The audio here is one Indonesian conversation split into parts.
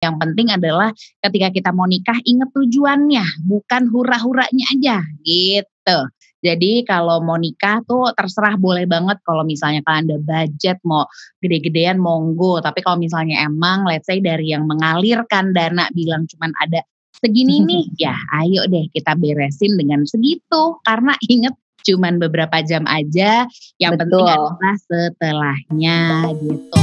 Yang penting adalah ketika kita mau nikah inget tujuannya, bukan hura-huranya aja gitu. Jadi kalau mau nikah tuh terserah boleh banget kalau misalnya kalian ada budget mau gede-gedean monggo. Tapi kalau misalnya emang let's say dari yang mengalirkan dana bilang cuman ada segini nih, ya ayo deh kita beresin dengan segitu. Karena inget cuman beberapa jam aja, yang penting Betul. adalah setelahnya gitu.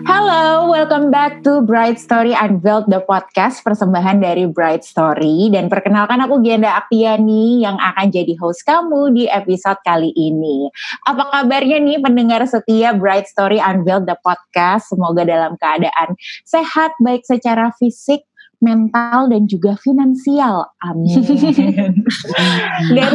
Halo, welcome back to Bright Story Unveiled, the podcast persembahan dari Bright Story. Dan perkenalkan aku Gianda Aktiani yang akan jadi host kamu di episode kali ini. Apa kabarnya nih pendengar setia Bright Story Unveiled, the podcast? Semoga dalam keadaan sehat, baik secara fisik, mental, dan juga finansial. Amin. Dan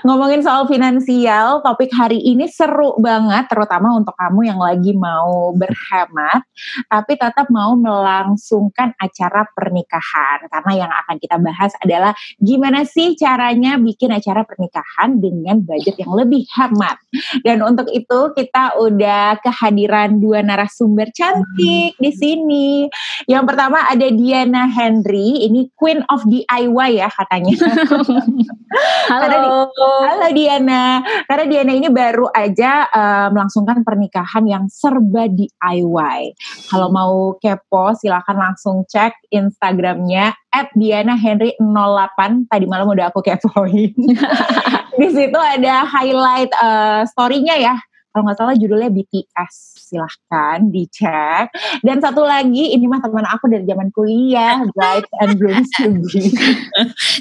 ngomongin soal finansial, topik hari ini seru banget, terutama untuk kamu yang lagi mau berhemat, tapi tetap mau melangsungkan acara pernikahan. Karena yang akan kita bahas adalah gimana sih caranya bikin acara pernikahan dengan budget yang lebih hemat. Dan untuk itu kita udah kehadiran dua narasumber cantik di sini. Yang pertama ada Diana Henry, ini Queen of DIY ya katanya. Halo. Halo Diana. Karena Diana ini baru aja melangsungkan pernikahan yang serba DIY. Kalau mau kepo silahkan langsung cek Instagramnya @dianahenry08. Tadi malam udah aku kepoin. Di situ ada highlight story-nya ya. Kalau nggak salah judulnya BTS, silahkan dicek. Dan satu lagi, ini mah teman aku dari zaman kuliah, Bright and Blooms to Be.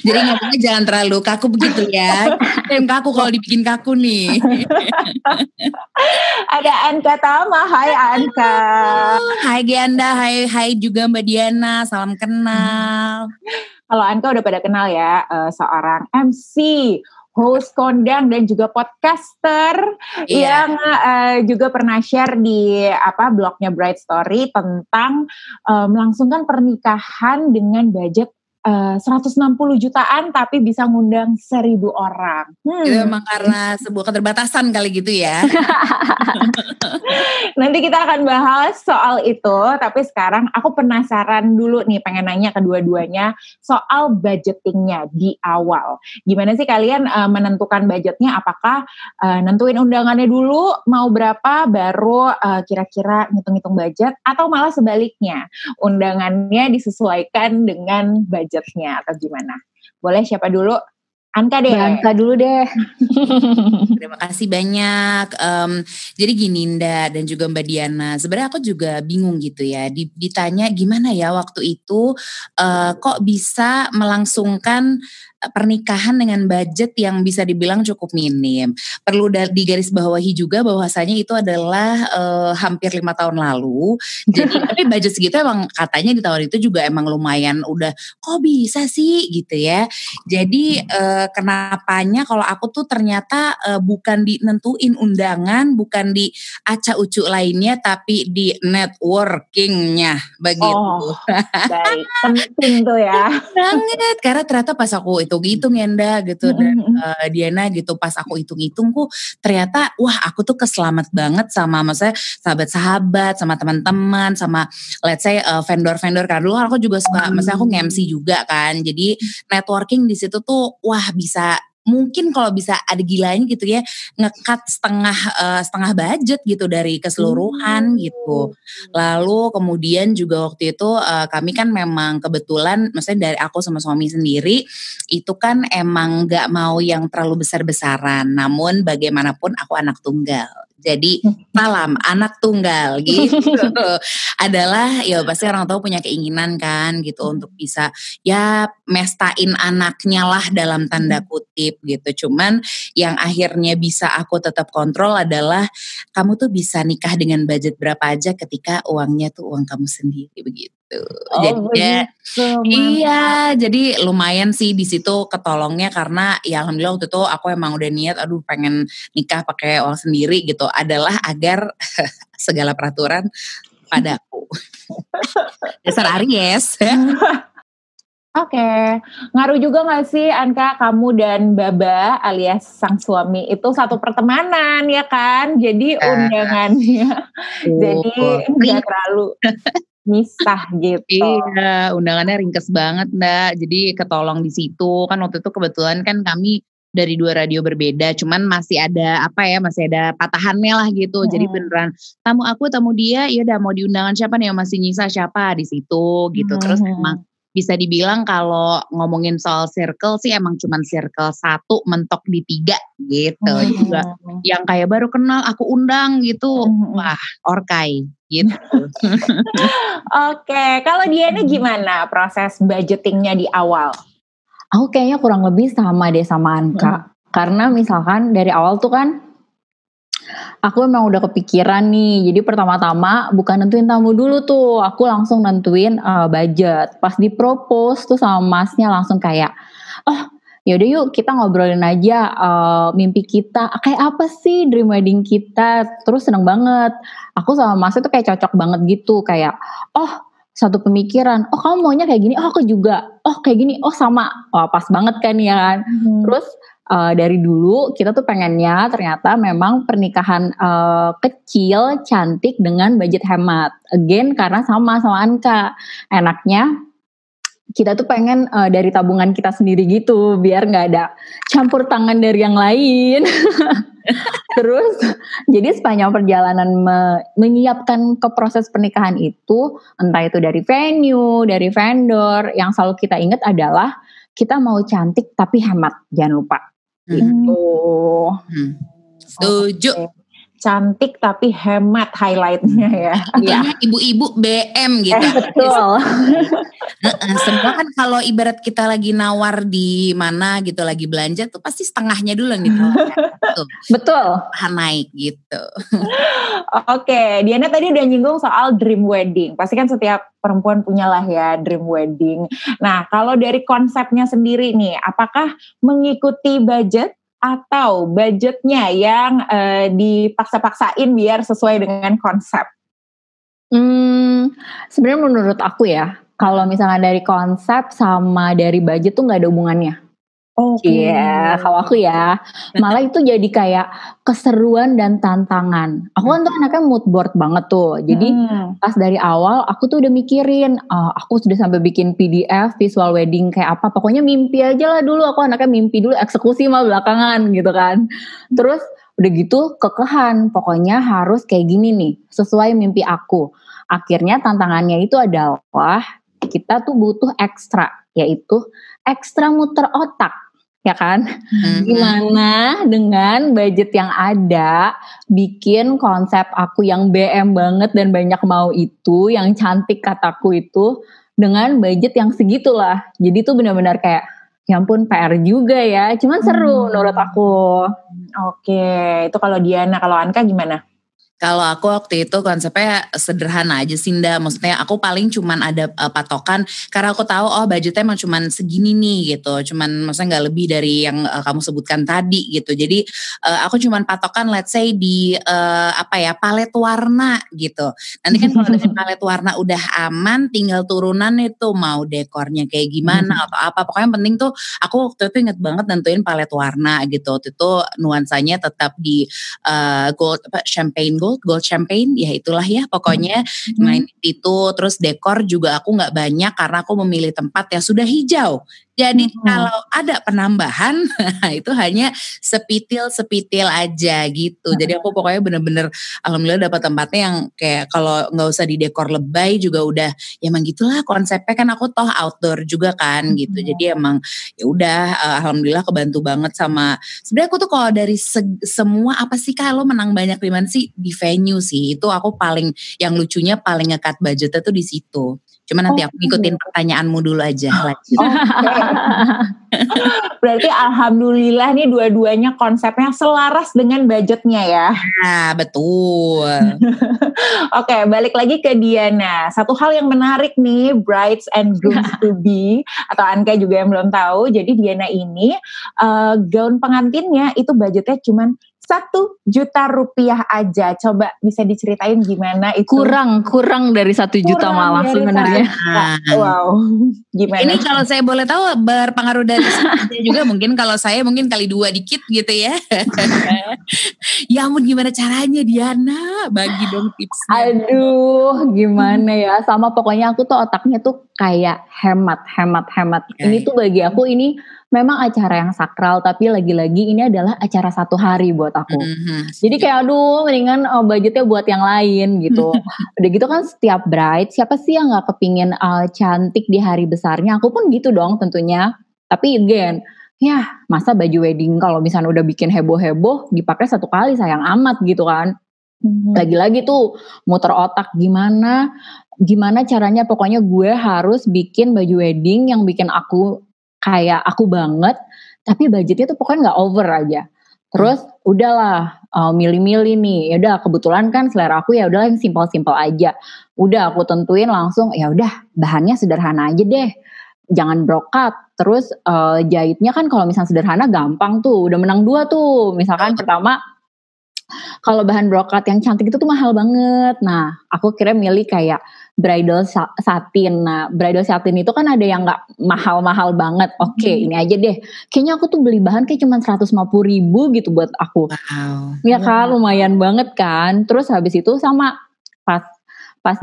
Jadi ngomongnya jangan terlalu kaku begitu ya. Yang kaku kalau dibikin kaku nih. Ada Anka Tama, hai Anka. Hai Gianda, hai juga Mbak Diana, salam kenal. Kalau Anka udah pada kenal ya, seorang MC, host kondang dan juga podcaster yang juga pernah share di blognya Bright Story tentang melangsungkan pernikahan dengan budget 160 jutaan tapi bisa ngundang 1.000 orang. Itu memang karena sebuah keterbatasan kali gitu ya. Nanti kita akan bahas soal itu, tapi sekarang aku penasaran dulu nih, pengen nanya kedua-duanya soal budgetingnya di awal. Gimana sih kalian menentukan budgetnya? Apakah nentuin undangannya dulu mau berapa baru kira-kira ngitung-ngitung budget, atau malah sebaliknya undangannya disesuaikan dengan budgetnya atau gimana? Boleh siapa dulu? Anka deh. Anka dulu deh. Terima kasih banyak. Jadi gini Nda dan juga Mbak Diana, sebenarnya aku juga bingung gitu ya. Ditanya gimana ya waktu itu kok bisa melangsungkan pernikahan dengan budget yang bisa dibilang cukup minim. Perlu digarisbawahi juga bahwasanya itu adalah hampir 5 tahun lalu. Jadi tapi budget segitu emang katanya di tahun itu juga emang lumayan udah kok bisa sih gitu ya. Jadi kenapanya kalau aku tuh ternyata bukan di nentuin undangan, bukan di acak-ucuk lainnya, tapi di networkingnya begitu. Oh, baik, penting tuh ya. Banget, karena ternyata pas aku hitung-hitung ya Nda gitu dan Diana gitu, pas aku hitung-hitung kok ternyata wah aku tuh keselamat banget sama maksudnya sahabat-sahabat, sama teman-teman, sama let's say vendor-vendor. Karena dulu aku juga suka, maksudnya aku nge-MC juga kan, jadi networking di situ tuh wah bisa. Mungkin kalau bisa ada gilanya gitu ya, nge-cut setengah budget gitu dari keseluruhan gitu. Lalu kemudian juga waktu itu kami kan memang kebetulan, maksudnya dari aku sama suami sendiri itu kan emang gak mau yang terlalu besar-besaran. Namun bagaimanapun aku anak tunggal. Jadi salam anak tunggal gitu. Adalah ya pasti orang tua punya keinginan kan gitu untuk bisa ya mestain anaknya lah dalam tanda kutip gitu. Cuman yang akhirnya bisa aku tetap kontrol adalah kamu tuh bisa nikah dengan budget berapa aja ketika uangnya tuh uang kamu sendiri begitu. Oh, Jadi iya, jadi lumayan sih di situ ketolongnya karena ya alhamdulillah waktu itu aku emang udah niat aduh pengen nikah pakai uang sendiri gitu, adalah agar segala peraturan padaku. Dasar Aries. Oke. Ngaruh juga gak sih Anka, kamu dan Baba alias sang suami itu satu pertemanan ya kan? Jadi undangannya jadi gak terlalu misah gitu. Iya, undangannya ringkes banget Mbak. Jadi ketolong di situ. Kan waktu itu kebetulan kan kami dari 2 radio berbeda, cuman masih ada masih ada patahannya lah gitu. Jadi beneran tamu aku, tamu dia, ya udah mau di undangan siapa nih yang masih nyisa siapa di situ gitu. Terus emang bisa dibilang kalau ngomongin soal circle sih emang cuman circle 1 mentok di 3 gitu. Juga yang kayak baru kenal aku undang gitu. Wah, orkai gitu. Oke, kalau Diana gimana proses budgetingnya di awal? Aku kayaknya kurang lebih sama deh sama Anka. Karena misalkan dari awal tuh kan aku emang udah kepikiran nih. Jadi pertama-tama bukan nentuin tamu dulu tuh. Aku langsung nentuin budget. Pas di-propose tuh sama masnya langsung kayak, oh yaudah yuk kita ngobrolin aja mimpi kita. Kayak apa sih dream wedding kita. Terus seneng banget. Aku sama masnya tuh kayak cocok banget gitu. Kayak, oh satu pemikiran, oh kamu maunya kayak gini, oh aku juga, oh kayak gini, oh sama, wah pas banget kan ya kan. Terus dari dulu kita tuh pengennya ternyata memang pernikahan kecil, cantik dengan budget hemat. Again karena sama Anka, enaknya kita tuh pengen dari tabungan kita sendiri gitu, biar gak ada campur tangan dari yang lain. Terus jadi sepanjang perjalanan menyiapkan ke proses pernikahan itu, entah itu dari venue, dari vendor, yang selalu kita ingat adalah kita mau cantik tapi hemat, jangan lupa. Gitu. Setuju. Okay. Cantik tapi hemat highlightnya ya. Iya, ibu-ibu BM gitu. Betul. Semua kan kalau ibarat kita lagi nawar di mana gitu, lagi belanja tuh pasti setengahnya dulu yang ditawarkan. Betul. Naik gitu. Oke, Diana tadi udah nyinggung soal dream wedding. Pasti kan setiap perempuan punya lah ya dream wedding. Nah, kalau dari konsepnya sendiri nih, apakah mengikuti budget atau budgetnya yang dipaksa-paksain biar sesuai dengan konsep? Sebenarnya menurut aku ya, kalau misalnya dari konsep sama dari budget tuh gak ada hubungannya. Iya, kalau aku ya, malah itu jadi kayak keseruan dan tantangan. Aku kan tuh anaknya mood board banget tuh. Jadi pas dari awal aku tuh udah mikirin, aku sudah sampai bikin PDF visual wedding kayak apa. Pokoknya mimpi aja lah dulu. Aku anaknya mimpi dulu, eksekusi mah belakangan gitu kan. Terus udah gitu kekehan, pokoknya harus kayak gini nih, sesuai mimpi aku. Akhirnya tantangannya itu adalah kita tuh butuh ekstra, yaitu ekstra muter otak. Ya kan, gimana dengan budget yang ada bikin konsep aku yang BM banget dan banyak mau itu, yang cantik kataku itu dengan budget yang segitulah. Jadi tuh benar-benar kayak ya ampun PR juga ya, cuman seru menurut aku. Oke, itu kalau Diana. Kalau Anka gimana? Kalau aku waktu itu konsepnya sederhana aja sih Nda. Maksudnya aku paling cuman ada patokan karena aku tahu budgetnya emang cuman segini nih gitu. Cuman maksudnya gak lebih dari yang kamu sebutkan tadi gitu. Jadi aku cuman patokan let's say di palet warna gitu. Nanti kan kalau dengan palet warna udah aman, tinggal turunan itu mau dekornya kayak gimana atau apa. Pokoknya yang penting tuh aku waktu itu inget banget nentuin palet warna gitu. Waktu itu nuansanya tetap di gold gold champagne, ya itulah ya pokoknya main itu. Terus dekor juga aku gak banyak karena aku memilih tempat yang sudah hijau. Jadi kalau ada penambahan itu hanya sepitil-sepitil aja gitu. Jadi aku pokoknya bener-bener alhamdulillah dapat tempatnya yang kayak kalau gak usah didekor lebay juga udah ya emang gitulah konsepnya, kan aku toh outdoor juga kan gitu. Jadi emang ya udah alhamdulillah kebantu banget sama, sebenarnya aku tuh kalau dari semua apa sih kalau menang banyak di mana sih, di venue sih. Itu aku paling yang lucunya paling nge-cut budgetnya tuh di situ. Cuma nanti aku ngikutin pertanyaanmu dulu aja. Berarti alhamdulillah nih dua-duanya konsepnya selaras dengan budgetnya ya. Nah betul. Oke, balik lagi ke Diana. Satu hal yang menarik nih, brides and grooms to be, atau Anka juga yang belum tahu. Jadi Diana ini gaun pengantinnya itu budgetnya cuma 1 juta rupiah aja. Coba bisa diceritain gimana itu? Kurang dari 1 juta malah sebenarnya. Wow, gimana? Ini kalau saya boleh tahu berpengaruh dari saya juga, mungkin kalau saya mungkin kali 2 dikit gitu ya. Ya ampun, gimana caranya Diana? Bagi dong tipsnya. Aduh, gimana ya? Sama pokoknya aku tuh otaknya tuh kayak hemat. Ini tuh bagi aku ini memang acara yang sakral, tapi lagi-lagi ini adalah acara 1 hari buat aku. Jadi kayak aduh, mendingan budgetnya buat yang lain gitu. Udah gitu kan setiap bride, siapa sih yang gak kepingin cantik di hari besarnya? Aku pun gitu dong tentunya. Tapi again, ya masa baju wedding kalau misalnya udah bikin heboh-heboh dipakai 1 kali, sayang amat gitu kan. Lagi-lagi tuh muter otak gimana caranya, pokoknya gue harus bikin baju wedding yang bikin aku kayak aku banget, tapi budgetnya tuh pokoknya nggak over aja. Terus udahlah milih-milih nih, ya udah kebetulan kan selera aku ya udahlah yang simpel-simpel aja. Udah aku tentuin langsung, ya udah bahannya sederhana aja deh, jangan brokat. Terus jahitnya kan kalau misalnya sederhana gampang tuh, udah menang 2 tuh. Misalkan pertama, kalau bahan brokat yang cantik itu tuh mahal banget. Nah, aku kira milih kayak bridal satin. Nah, bridal satin itu kan ada yang gak mahal-mahal banget. Oke, ini aja deh. Kayaknya aku tuh beli bahan kayak cuma 150.000 gitu buat aku. Wow. Ya kan, lumayan banget kan. Terus habis itu sama pas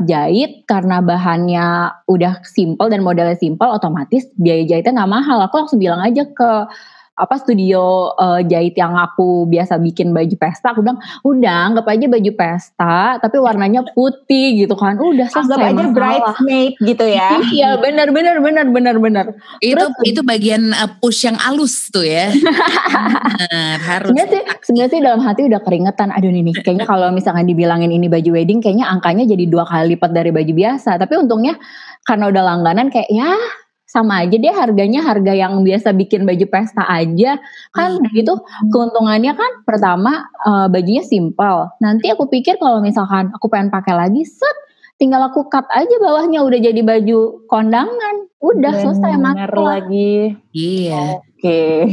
jahit, karena bahannya udah simple dan modelnya simple, otomatis biaya jahitnya gak mahal. Aku langsung bilang aja ke studio jahit yang aku biasa bikin baju pesta, aku bilang udah anggap aja baju pesta tapi warnanya putih gitu kan, udah selesai, anggap aja bridesmaid gitu ya. Iya benar. Itu bagian push yang halus tuh ya. Harus. Sebenarnya sih dalam hati udah keringetan, aduh nih kayaknya kalau misalkan dibilangin ini baju wedding kayaknya angkanya jadi 2 kali lipat dari baju biasa, tapi untungnya karena udah langganan kayak ya sama aja deh, harganya harga yang biasa bikin baju pesta aja kan. Gitu keuntungannya kan pertama bajunya simple. Nanti aku pikir kalau misalkan aku pengen pakai lagi, tinggal aku cut aja bawahnya udah jadi baju kondangan, udah selesai makan lagi. Iya. Oke.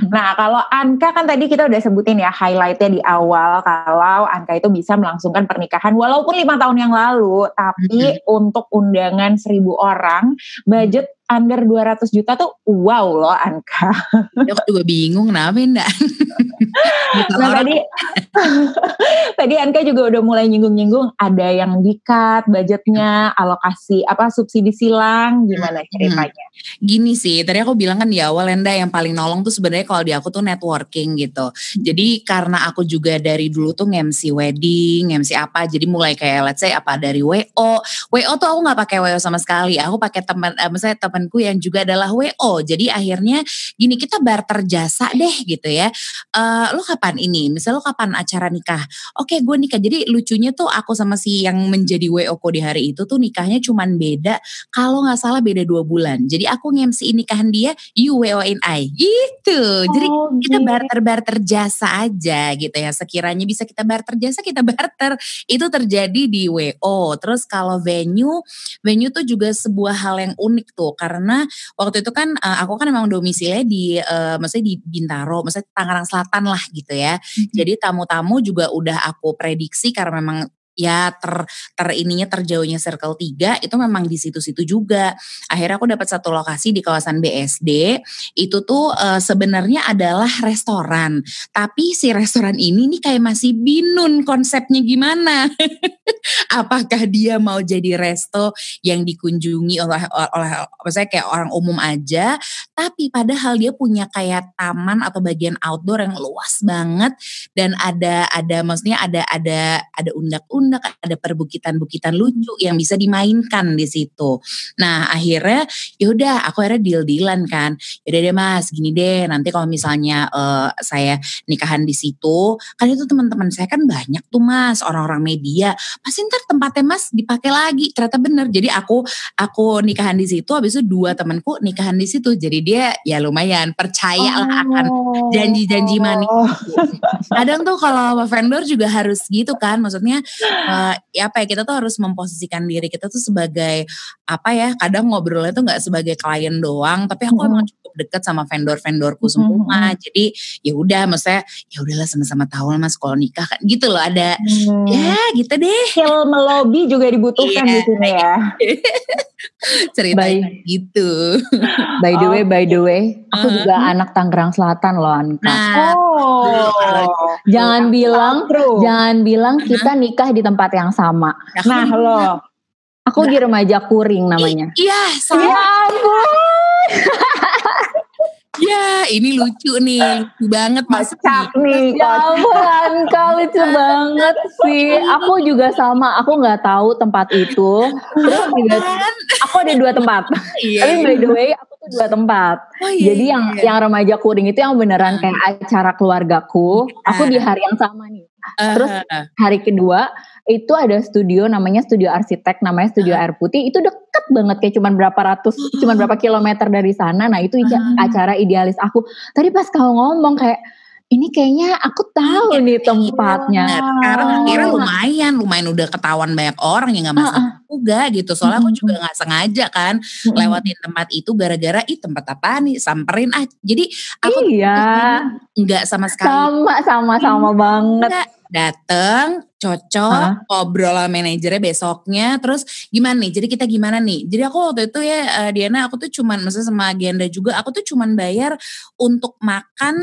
Nah, kalau Anka kan tadi kita udah sebutin ya highlightnya di awal kalau Anka itu bisa melangsungkan pernikahan walaupun 5 tahun yang lalu, tapi untuk undangan 1.000 orang, budget under 200 juta tuh wow loh Anka. Aku juga bingung kenapa enggak. Nah tadi Anka juga udah mulai nyinggung-nyinggung ada yang di-cut budgetnya, alokasi subsidi silang, gimana ceritanya? Gini sih, tadi aku bilang kan di awal Enda yang paling nolong tuh sebenarnya kalau di aku tuh networking gitu. Jadi karena aku juga dari dulu tuh nge-MC wedding, nge-MC apa, jadi mulai kayak let's say dari WO tuh aku nggak pakai WO sama sekali. Aku pakai misalnya temanku yang juga adalah WO. Jadi akhirnya gini, kita barter jasa deh gitu ya. Lo kapan ini? Misalnya lo kapan acara nikah? Oke, gue nikah. Jadi lucunya tuh aku sama si yang menjadi WO ko di hari itu tuh nikahnya cuman beda, kalau nggak salah beda 2 bulan. Jadi aku nge-MC nikahan dia, you WO-in I gitu. Jadi kita barter jasa aja gitu ya. Sekiranya bisa kita barter jasa, kita barter. Itu terjadi di WO. Terus kalau venue tuh juga sebuah hal yang unik tuh, karena waktu itu kan aku kan memang domisilinya di maksudnya di Bintaro, maksudnya Tangerang Selatan lah gitu ya. Jadi tamu-tamu juga udah aku prediksi karena memang ya terjauhnya Circle 3 itu memang di situ-situ juga. Akhirnya aku dapat satu lokasi di kawasan BSD. Itu tuh sebenarnya adalah restoran. Tapi si restoran ini nih kayak masih binun konsepnya gimana. Apakah dia mau jadi resto yang dikunjungi oleh maksudnya kayak orang umum aja, tapi padahal dia punya kayak taman atau bagian outdoor yang luas banget dan ada maksudnya ada undak-undak, ada perbukitan-bukitan lucu yang bisa dimainkan di situ. Nah, akhirnya yaudah aku akhirnya deal-dealan kan. Yaudah deh Mas, gini deh, nanti kalau misalnya saya nikahan di situ, kan itu teman-teman saya kan banyak tuh Mas, orang-orang media. Pasti ntar tempatnya Mas dipakai lagi. Ternyata bener. Jadi aku nikahan di situ, habis itu 2 temanku nikahan di situ. Jadi dia ya lumayan percayalah akan janji-janji manis. Kadang tuh kalau vendor juga harus gitu kan. Maksudnya kita tuh harus memposisikan diri kita tuh sebagai kadang ngobrolnya tuh gak sebagai klien doang, tapi aku emang cukup deket sama vendor-vendorku semua. Jadi ya udah, maksudnya ya udahlah sama-sama tahu lah Mas kalau nikah kan gitu loh, ada ya gitu deh. Skill melobi juga dibutuhkan di sini ya. Ceritanya gitu. By the way, aku juga anak Tangerang Selatan loh Anka. Nah, jangan bilang kita nikah di tempat yang sama. Nah lo, aku di Remaja Kuring namanya. Iya, sama. Ya ampun. Ya, ini lucu banget Mas. Kocak nih. Ya ampun Anka, lucu banget sih. Aku juga sama, aku gak tahu tempat itu. Terus juga, aku ada 2 tempat. Tapi by the way, aku tuh 2 tempat. Jadi yang Remaja Kuring itu yang beneran kayak acara keluargaku. Aku di hari yang sama nih. Terus hari kedua itu ada studio namanya Studio Arsitek, namanya Studio Air Putih. Itu deket banget, kayak cuman berapa kilometer dari sana. Nah itu acara idealis aku. Tadi pas kamu ngomong kayak, ini kayaknya aku tahu nih tempatnya. Sekarang kira lumayan udah ketahuan banyak orang yang gak masalah juga gitu. Soalnya aku juga gak sengaja kan lewatin tempat itu gara-gara tempat apa nih, samperin Jadi aku gak sama sekali. Sama banget. Dateng, cocok, ngobrol sama manajernya besoknya, terus gimana nih, jadi kita gimana nih, jadi aku waktu itu ya Diana, aku tuh cuman, maksudnya sama Genda juga, aku tuh cuman bayar untuk makan,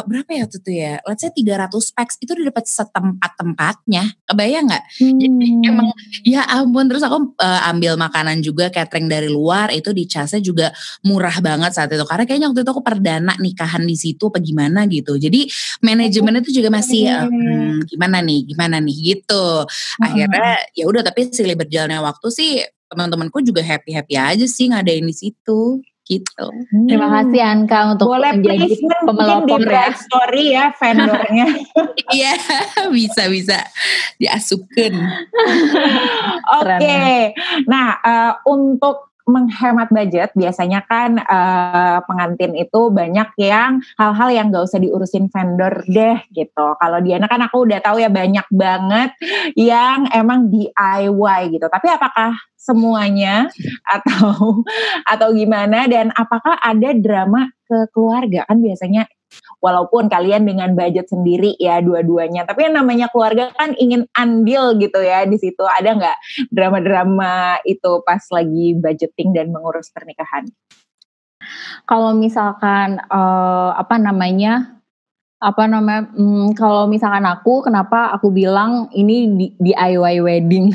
berapa ya waktu itu ya, let's say 300 packs, itu udah dapat setempat-tempatnya, kebayang gak? Jadi emang, ya ampun, terus aku ambil makanan juga, catering dari luar, itu dicasnya juga murah banget saat itu, karena kayaknya waktu itu aku perdana nikahan di situ, apa gimana gitu, jadi manajemennya tuh juga masih, gimana nih gitu. Akhirnya ya udah, tapi silih berjalannya waktu sih teman-temanku juga happy aja sih ngadain di situ gitu. Terima kasih Anka untuk menjadi pemelopor di Bright Story ya vendornya. Iya, bisa diasupkan. Oke. Nah, untuk menghemat budget, biasanya kan pengantin itu banyak yang hal-hal yang gak usah diurusin vendor deh gitu. Kalau Diana kan aku udah tahu ya banyak banget yang emang DIY gitu. Tapi apakah semuanya atau gimana, dan apakah ada drama ke keluarga? Kan biasanya walaupun kalian dengan budget sendiri ya dua-duanya, tapi yang namanya keluarga kan ingin andil gitu ya di situ. Ada nggak drama-drama itu pas lagi budgeting dan mengurus pernikahan? Kalau misalkan kalau misalkan aku, kenapa aku bilang ini DIY wedding?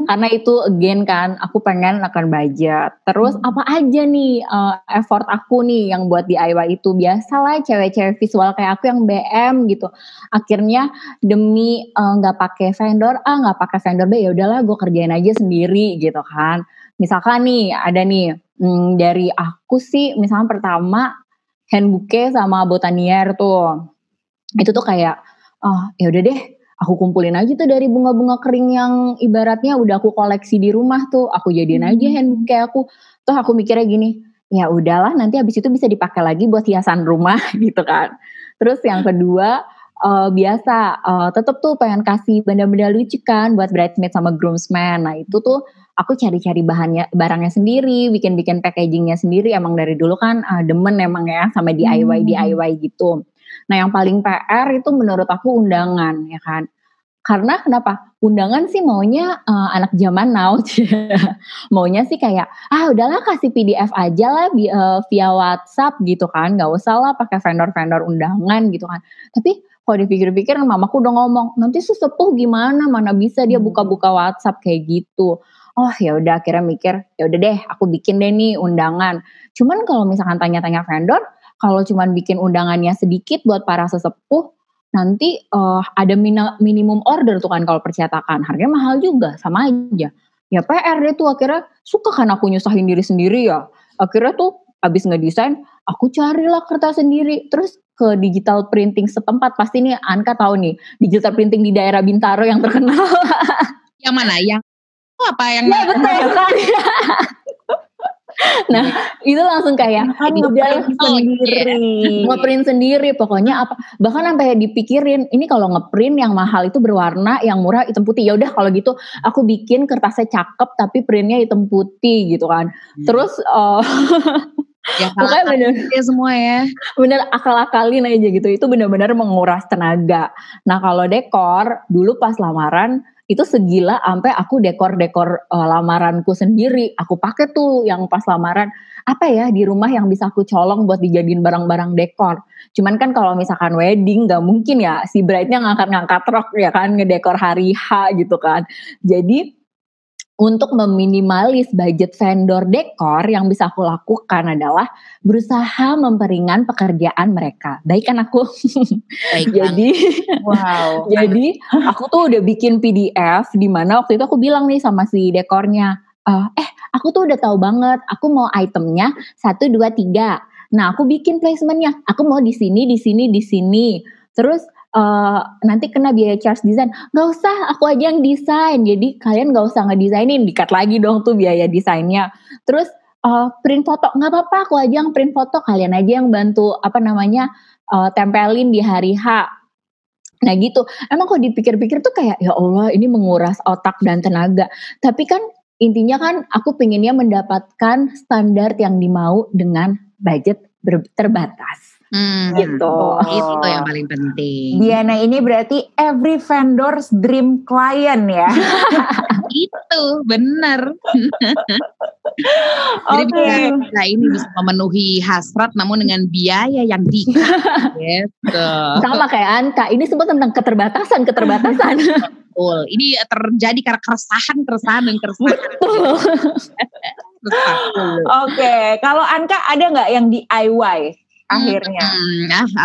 Karena itu again kan, aku pengen akan budget. Terus apa aja nih effort aku nih yang buat DIY itu? Biasalah cewek-cewek visual kayak aku yang BM gitu. Akhirnya demi nggak pakai vendor nggak pakai vendor B, ya udahlah gue kerjain aja sendiri gitu kan. Misalkan nih ada nih dari aku sih, misalkan pertama hand bouquet sama botanier tuh. Itu tuh kayak, ya udah deh, aku kumpulin aja tuh dari bunga-bunga kering yang ibaratnya udah aku koleksi di rumah tuh, aku jadiin aja hand bouquet aku. Tuh aku mikirnya gini, ya udahlah nanti habis itu bisa dipakai lagi buat hiasan rumah gitu kan. Terus yang kedua, biasa tetep tuh pengen kasih benda-benda lucu kan buat bridesmaid sama groomsmen. Nah itu tuh aku cari-cari barangnya sendiri, bikin packagingnya sendiri. Emang dari dulu kan demen emang ya sama DIY gitu. Nah yang paling PR itu menurut aku undangan ya kan. Karena kenapa? Undangan sih maunya anak zaman now. Maunya sih kayak, udahlah kasih PDF aja lah via WhatsApp gitu kan. Gak usah lah pakai vendor-vendor undangan gitu kan. Tapi kalau dipikir-pikir mamaku udah ngomong, nanti sesepuh gimana, mana bisa dia buka-buka WhatsApp kayak gitu. Oh ya udah, akhirnya mikir, ya udah deh aku bikin deh nih undangan. Cuman kalau misalkan tanya-tanya vendor, kalau cuman bikin undangannya sedikit buat para sesepuh, nanti ada minimum order tuh kan kalau percetakan. Harganya mahal juga, sama aja. Ya PR deh tuh, akhirnya suka kan aku nyusahin diri sendiri ya. Akhirnya tuh abis ngedesain, aku carilah kertas sendiri. Terus ke digital printing setempat, pasti nih Anka tahu nih, digital printing di daerah Bintaro yang terkenal. Yang mana? Yang apa yang? Ya betul kan. Nah itu langsung kayak ngeprint sendiri pokoknya apa, bahkan sampai dipikirin ini kalau ngeprint yang mahal itu berwarna, yang murah hitam putih. Ya udah kalau gitu aku bikin kertasnya cakep tapi printnya hitam putih gitu kan. Terus Ya Pokoknya bener ya semua ya. Bener akal-akalin aja gitu. Itu benar-benar menguras tenaga. Nah kalau dekor, dulu pas lamaran itu segila sampai aku dekor-dekor lamaranku sendiri. Aku pakai tuh yang pas lamaran. Apa ya di rumah yang bisa aku colong buat dijadiin barang-barang dekor. Cuman kan kalau misalkan wedding gak mungkin ya si bride-nya ngangkat-ngangkat rok ya kan, ngedekor hari H gitu kan. Jadi untuk meminimalis budget vendor dekor yang bisa aku lakukan adalah berusaha memperingan pekerjaan mereka. Baik kan aku? Baik Jadi, Wow. jadi aku tuh udah bikin PDF di mana waktu itu aku bilang nih sama si dekornya, aku tuh udah tahu banget, aku mau itemnya 1, 2, 3. Nah aku bikin placementnya, aku mau di sini, di sini, di sini. Terus nanti kena biaya charge design. Gak usah, aku aja yang desain. Jadi kalian gak usah ngedesainin, di-cut lagi dong tuh biaya desainnya. Terus print foto, gak apa-apa aku aja yang print foto, kalian aja yang bantu tempelin di hari H. Nah gitu, emang kalau dipikir-pikir tuh kayak ya Allah ini menguras otak dan tenaga. Tapi kan intinya kan aku pengennya mendapatkan standar yang dimau dengan budget terbatas. Gitu. Itu yang paling penting. Diana ini berarti every vendor's dream client ya. Itu benar. Oke. Jadi ini bisa memenuhi hasrat namun dengan biaya yang dikit. Gitu. Sama kayak Anka, ini semua tentang keterbatasan. Betul. Ini terjadi karena keresahan dan keresahan. Betul. Oke, kalau Anka ada nggak yang DIY akhirnya?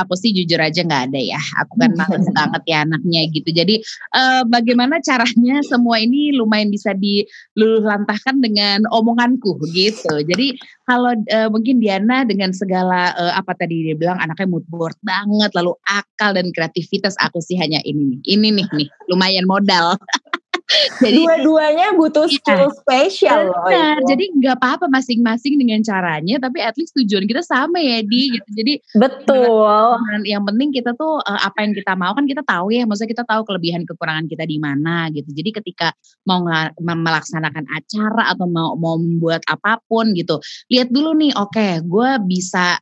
Aku sih jujur aja nggak ada ya. Aku kan males banget ya anaknya gitu. Jadi bagaimana caranya semua ini lumayan bisa diluluhlantahkan dengan omonganku gitu. Jadi kalau mungkin Diana dengan segala apa tadi dia bilang anaknya mood board banget, lalu akal dan kreativitas, aku sih hanya ini nih lumayan modal. Jadi dua-duanya butuh skill spesial loh. Benar, jadi nggak apa-apa masing-masing dengan caranya, tapi at least tujuan kita sama ya Di gitu. Jadi betul. Yang penting kita tuh apa yang kita mau kan kita tahu ya, maksudnya kita tahu kelebihan kekurangan kita di mana gitu. Jadi ketika mau melaksanakan acara atau mau membuat apapun gitu, lihat dulu nih, oke, gue bisa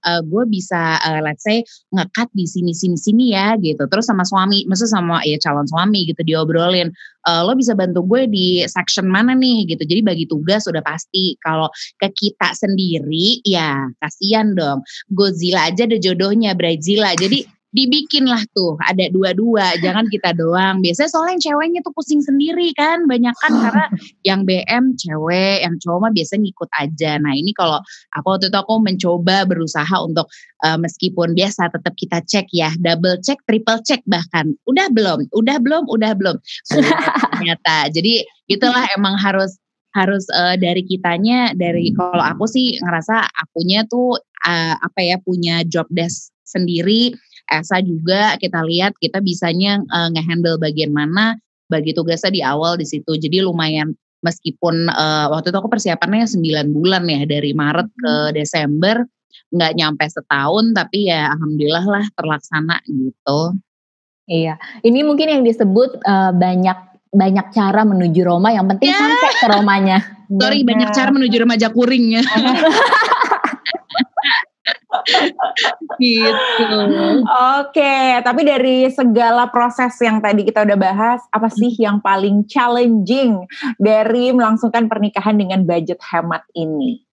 let's say nge-cut di sini ya gitu. Terus sama suami, maksudnya sama calon suami gitu diobrolin. Lo bisa bantu gue di section mana nih gitu. Jadi bagi tugas udah pasti. Kalau ke kita sendiri ya kasihan dong. Godzilla aja ada jodohnya, Bridezilla. Jadi dibikinlah tuh ada dua-dua, jangan kita doang. Biasanya soalnya yang ceweknya tuh pusing sendiri kan, banyakan karena yang BM cewek, yang cowok mah biasanya ngikut aja. Nah ini kalau waktu itu aku mencoba berusaha untuk meskipun biasa tetap kita cek ya, double check, triple check bahkan. Udah belum. Ternyata. Jadi itulah emang harus dari kitanya, dari kalau aku sih ngerasa akunya tuh punya job desk sendiri. Esa juga kita lihat kita bisanya ngehandle bagian mana, bagi tugasnya di awal di situ. Jadi lumayan meskipun waktu itu aku persiapannya 9 bulan ya dari Maret ke Desember, nggak nyampe setahun tapi ya alhamdulillah lah terlaksana gitu. Iya, ini mungkin yang disebut banyak cara menuju Roma, yang penting sampai ke Romanya. Sorry, banyak cara menuju remaja kuring ya. Gitu. Oke, tapi dari segala proses yang tadi kita udah bahas, apa sih yang paling challenging dari melangsungkan pernikahan dengan budget hemat ini?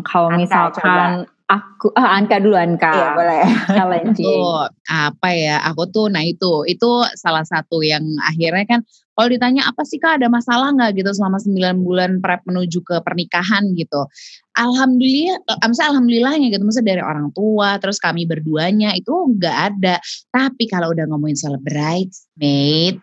Kalau misalkan aku Anka dulu. Iya boleh. Challenging. Aku tuh itu salah satu yang akhirnya kan kalau ditanya apa sih Kak, ada masalah nggak gitu selama 9 bulan prep menuju ke pernikahan gitu. Alhamdulillahnya gitu, maksudnya dari orang tua, terus kami berduanya itu nggak ada. Tapi kalau udah ngomongin soal bridesmaid,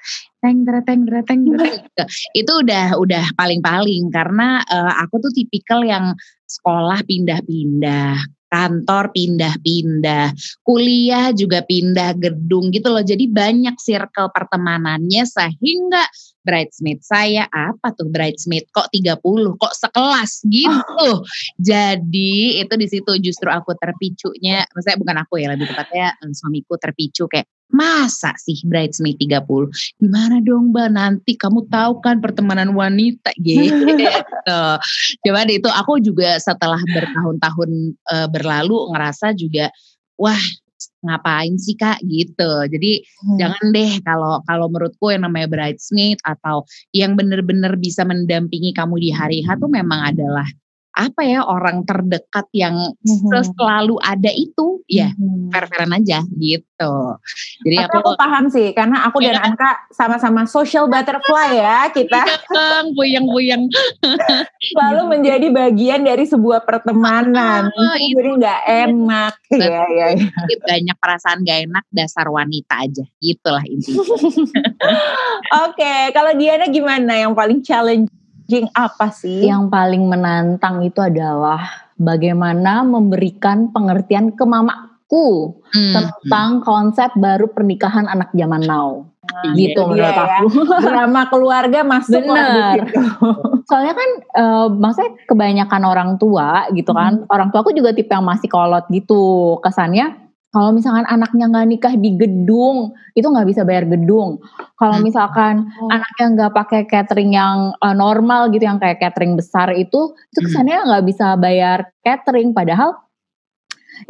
itu udah paling-paling karena aku tuh tipikal yang sekolah pindah-pindah, kantor pindah-pindah, kuliah juga pindah gedung gitu loh. Jadi banyak circle pertemanannya sehingga bridesmaid saya bridesmaid kok 30, kok sekelas gitu. Jadi itu di situ justru aku terpicunya, maksudnya bukan aku ya, lebih tepatnya suamiku terpicu kayak masa sih bridesmaid 30? Gimana dong Mbak, nanti kamu tahu kan pertemanan wanita gitu. Cuman itu aku juga setelah bertahun-tahun berlalu ngerasa juga, wah ngapain sih Kak gitu. Jadi jangan deh kalau menurutku yang namanya bridesmaid atau yang benar-benar bisa mendampingi kamu di hari H tuh memang adalah apa ya, orang terdekat yang selalu ada itu, ya fair-fairan aja gitu. Jadi aku paham sih, karena aku dan Anka sama-sama social butterfly ya kita. Buyang-buyang. Selalu menjadi bagian dari sebuah pertemanan. Jadi nggak enak. Ya. Banyak perasaan gak enak, dasar wanita aja. Gitulah intinya. Oke, kalau Diana gimana yang paling challenge? Apa sih? Yang paling menantang itu adalah bagaimana memberikan pengertian ke mamaku tentang konsep baru pernikahan anak zaman now. Gitu menurut aku. Drama keluarga masuk lah di situ. Soalnya kan maksudnya kebanyakan orang tua gitu kan. Orang tua aku juga tipe yang masih kolot gitu. Kesannya kalau misalkan anaknya nggak nikah di gedung, itu nggak bisa bayar gedung. Kalau misalkan anaknya nggak pakai catering yang normal gitu, yang kayak catering besar itu kesannya nggak bisa bayar catering. Padahal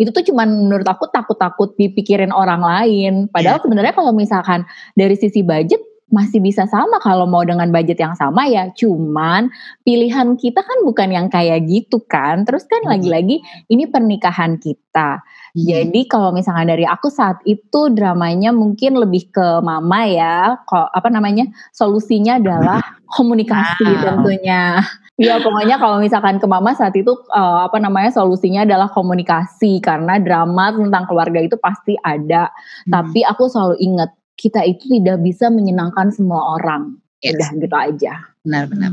itu tuh cuman menurut aku takut-takut dipikirin orang lain. Padahal sebenarnya kalau misalkan dari sisi budget masih bisa sama kalau mau dengan budget yang sama ya. Cuman pilihan kita kan bukan yang kayak gitu kan. Terus kan lagi-lagi ini pernikahan kita. Jadi kalau misalkan dari aku saat itu dramanya mungkin lebih ke mama ya. Solusinya adalah komunikasi tentunya. Ya pokoknya kalau misalkan ke mama saat itu solusinya adalah komunikasi, karena drama tentang keluarga itu pasti ada. Tapi aku selalu ingat, kita itu tidak bisa menyenangkan semua orang. Udah gitu aja. Benar-benar.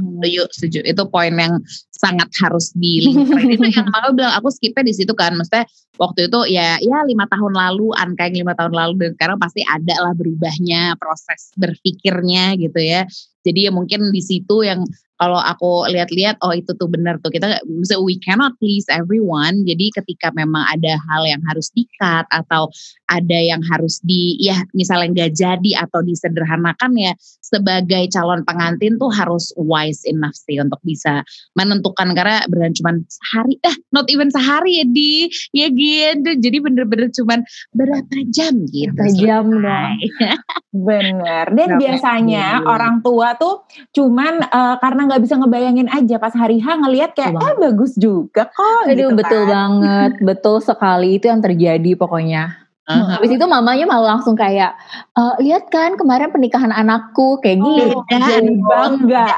Setuju. Itu poin yang sangat harus dilihat. Itu yang aku bilang, aku skipnya di situ kan. Maksudnya waktu itu ya 5 tahun lalu, Anka yang 5 tahun lalu, dan sekarang pasti ada lah berubahnya proses berpikirnya gitu ya. Jadi ya mungkin di situ yang kalau aku lihat-lihat, oh itu tuh benar tuh, kita we cannot please everyone. Jadi ketika memang ada hal yang harus di-cut atau ada yang harus misalnya nggak jadi atau disederhanakan, ya sebagai calon pengantin tuh harus wise enough sih untuk bisa menentukan, karena beneran cuman sehari, not even sehari ya gitu. Jadi bener-bener cuman berapa jam gitu. Berapa jam dong. Bener. Dan biasanya orang tua tuh cuman karena nggak bisa ngebayangin aja pas hari H ngelihat kayak bagus juga kok. Aduh, gitu betul kan. Banget, betul sekali, itu yang terjadi pokoknya. Habis itu mamanya malah langsung kayak, lihat kan kemarin pernikahan anakku kayak gitu. Jadi bangga.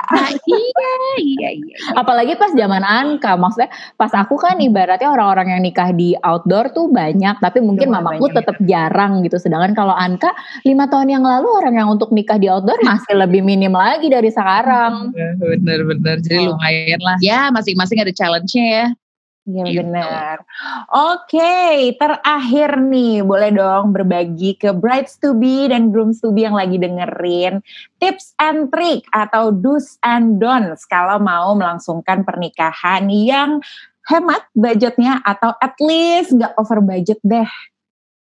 Iya. Apalagi pas zaman Anka, maksudnya pas aku kan ibaratnya orang-orang yang nikah di outdoor tuh banyak, tapi mungkin mamaku tetap jarang gitu. Sedangkan kalau Anka 5 tahun yang lalu orang yang untuk nikah di outdoor masih lebih minim lagi dari sekarang. Bener-bener, jadi lumayan lah. Ya masing-masing ada challenge-nya ya. Iya benar. Oke, terakhir nih boleh dong berbagi ke brides to be dan grooms to be yang lagi dengerin tips and trick atau do's and don'ts kalau mau melangsungkan pernikahan yang hemat budgetnya atau at least gak over budget deh.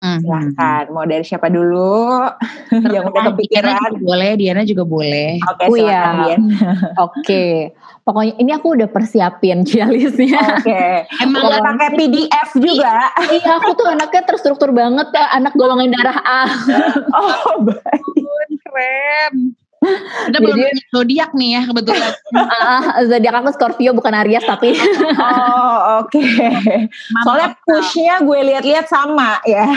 Silahkan, mau dari siapa dulu? Yang udah kepikiran. Diana juga boleh. Oke, silakan Diana. Oke. Pokoknya ini aku udah persiapin listnya. Oke. Emang udah pakai PDF juga? Iya, aku tuh anaknya terstruktur banget, anak golongan darah A. Oh, baik. Keren. Ada belum zodiak nih ya kebetulan. Zodiak aku Scorpio bukan Aries tapi. Oh oke. Soalnya pushnya gue lihat-lihat sama ya.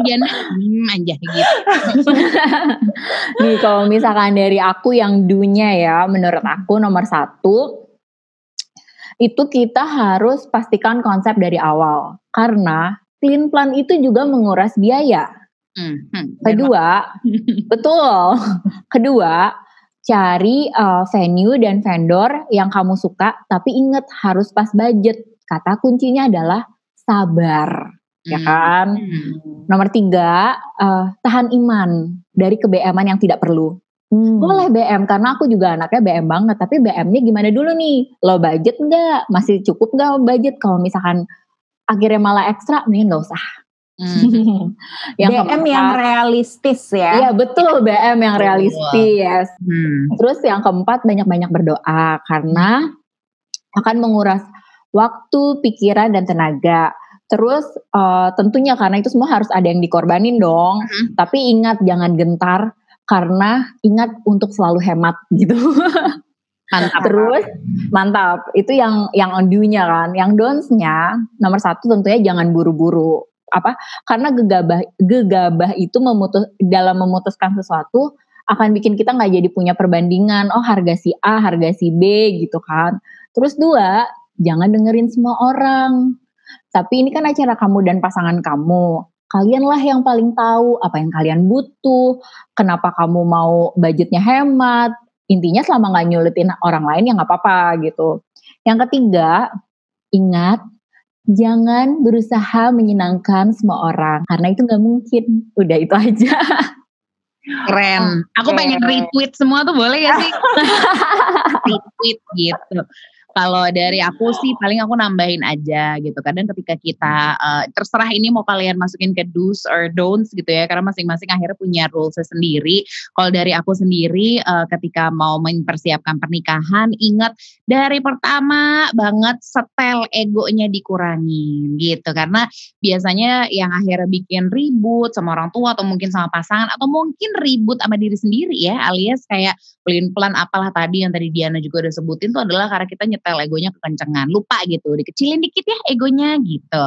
Jangan aja gitu. Nih kalau misalkan dari aku yang dunya ya, menurut aku nomor 1 itu kita harus pastikan konsep dari awal, karena clean plan itu juga menguras biaya. Kedua, betul. Kedua, cari venue dan vendor yang kamu suka, tapi ingat harus pas budget. Kata kuncinya adalah sabar, ya kan? Nomor 3, tahan iman dari ke-BM-an yang tidak perlu. Boleh BM, karena aku juga anaknya BM banget, tapi BM-nya gimana dulu nih? Low budget enggak? Masih cukup enggak budget? Kalau misalkan akhirnya malah ekstra, mending gak usah. Yang BM yang realistis ya. Iya betul, BM yang realistis. Terus yang keempat, banyak-banyak berdoa karena akan menguras waktu, pikiran, dan tenaga. Terus tentunya karena itu semua harus ada yang dikorbanin dong. Tapi ingat jangan gentar karena ingat untuk selalu hemat gitu. Mantap. Terus mantap, itu yang on do-nya kan. Yang don'ts-nya nomor 1 tentunya jangan buru-buru. Karena gegabah itu dalam memutuskan sesuatu akan bikin kita nggak jadi punya perbandingan. Oh harga si A, harga si B gitu kan. Terus 2, jangan dengerin semua orang. Tapi ini kan acara kamu dan pasangan kamu. Kalianlah yang paling tahu apa yang kalian butuh. Kenapa kamu mau budgetnya hemat. Intinya selama gak nyulitin orang lain ya gak apa-apa gitu. Yang ketiga, ingat jangan berusaha menyenangkan semua orang. Karena itu gak mungkin. Udah itu aja. Keren. Aku pengen retweet semua tuh, boleh gak sih? Retweet gitu. Kalau dari aku sih paling aku nambahin aja gitu. Kadang ketika kita terserah ini mau kalian masukin ke do's or don'ts gitu ya. Karena masing-masing akhirnya punya rules sendiri. Kalau dari aku sendiri ketika mau mempersiapkan pernikahan, ingat dari pertama banget setel egonya dikurangin gitu. Karena biasanya yang akhirnya bikin ribut sama orang tua atau mungkin sama pasangan atau mungkin ribut sama diri sendiri ya, alias kayak pelin-pelan apalah tadi yang tadi Diana juga udah sebutin tuh adalah karena kita nyetel egonya kekencengan, lupa gitu, dikecilin dikit ya egonya gitu.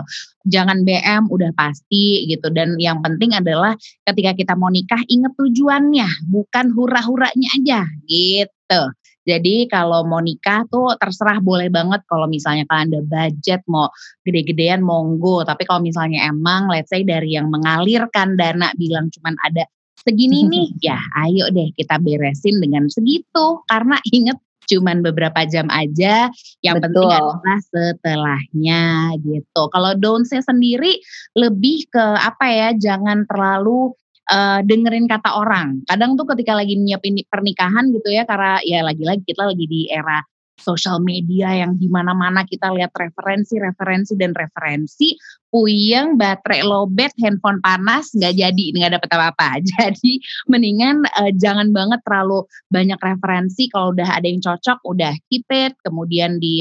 Jangan BM udah pasti gitu. Dan yang penting adalah ketika kita mau nikah inget tujuannya, bukan hura-huranya aja gitu. Jadi kalau mau nikah tuh terserah, boleh banget kalau misalnya kalian ada budget mau gede-gedean monggo. Tapi kalau misalnya emang let's say dari yang mengalirkan dana bilang cuman ada segini nih, ya ayo deh kita beresin dengan segitu. Karena inget cuman beberapa jam aja, yang penting adalah setelahnya gitu. Kalau don'ts-nya sendiri lebih ke jangan terlalu dengerin kata orang. Kadang tuh ketika lagi nyiapin pernikahan gitu ya, karena ya lagi-lagi kita lagi di era sosial media yang dimana-mana kita lihat referensi dan referensi, puyeng, baterai lowbat, handphone panas, nggak dapet apa-apa. Jadi mendingan jangan banget terlalu banyak referensi. Kalau udah ada yang cocok, udah keep it, kemudian di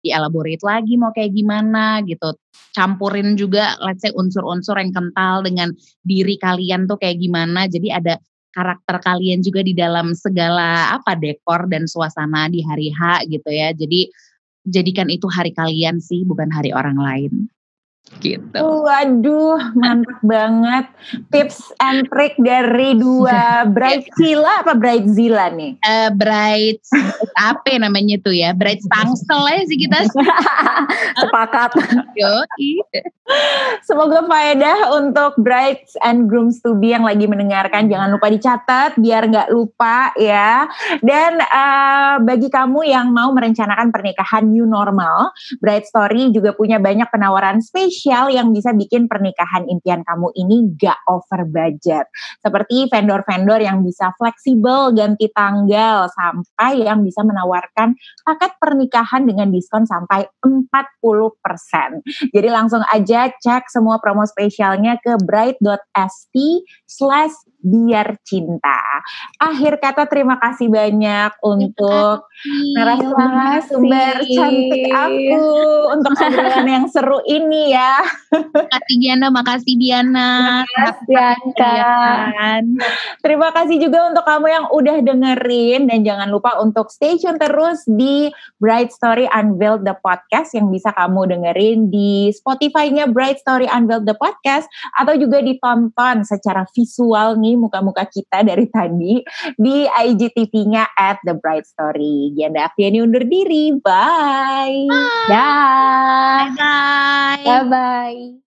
elaborate lagi mau kayak gimana gitu. Campurin juga let's say unsur-unsur yang kental dengan diri kalian tuh kayak gimana. Jadi ada karakter kalian juga di dalam segala dekor dan suasana di hari H gitu ya. Jadi jadikan itu hari kalian sih, bukan hari orang lain. Gitu. Waduh, mantap banget tips and trick dari dua bridezilla apa bridezilla nih? Brides apa namanya tuh ya? Brides tangsel aja sih kita. Sepakat. Semoga faedah untuk brides and grooms to be yang lagi mendengarkan. Jangan lupa dicatat biar nggak lupa ya. Dan bagi kamu yang mau merencanakan pernikahan new normal, Bright Story juga punya banyak penawaran spesial yang bisa bikin pernikahan impian kamu ini gak over budget. Seperti vendor-vendor yang bisa fleksibel ganti tanggal, sampai yang bisa menawarkan paket pernikahan dengan diskon sampai 40%. Jadi langsung aja cek semua promo spesialnya ke bright.st/biarcinta. Akhir kata terima kasih banyak untuk narasumber cantik aku untuk obrolan yang seru ini ya. Makasih Diana. Terima kasih juga untuk kamu yang udah dengerin, dan jangan lupa untuk stay tune terus di Bright Story Unveiled the Podcast yang bisa kamu dengerin di Spotify-nya Bright Story Unveiled the Podcast, atau juga ditonton secara visual nih muka-muka kita dari tadi di IGTV-nya @thebrightstory. Gianda Aktiani undur diri. Bye. Bye. Bye. Bye bye.